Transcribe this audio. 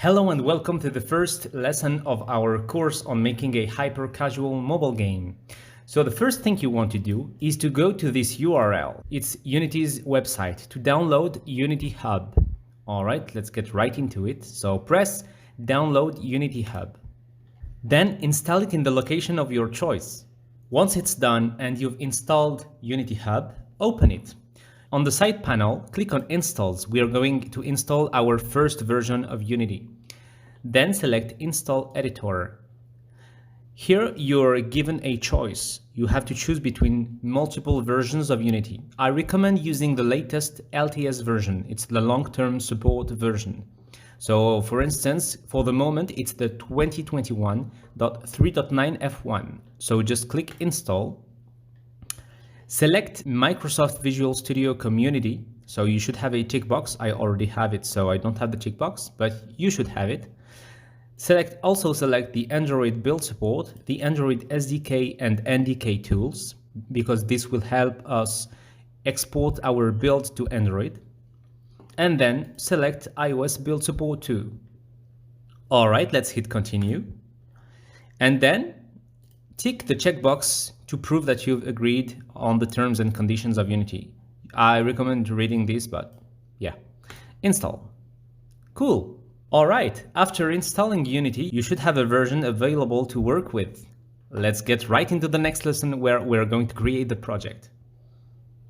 Hello and welcome to the first lesson of our course on making a hyper-casual mobile game. So the first thing you want to do is to go to this URL. It's Unity's website to download Unity Hub. All right, let's get right into it. So press download Unity Hub. Then install it in the location of your choice. Once it's done and you've installed Unity Hub, open it. On the side panel, click on Installs. We are going to install our first version of Unity. Then select Install Editor. Here you're given a choice. You have to choose between multiple versions of Unity. I recommend using the latest LTS version. It's the long-term support version. So for instance, for the moment, it's the 2021.3.9 F1. So just click Install. Select Microsoft Visual Studio Community. So you should have a checkbox. I already have it, so I don't have the checkbox, but you should have it. Also select the Android build support, the Android SDK and NDK tools, because this will help us export our build to Android. And then select iOS build support too. All right, let's hit continue. And then tick the checkbox to prove that you've agreed on the terms and conditions of Unity. I recommend reading this, but yeah. Install. Cool. All right, after installing Unity, you should have a version available to work with. Let's get right into the next lesson where we're going to create the project.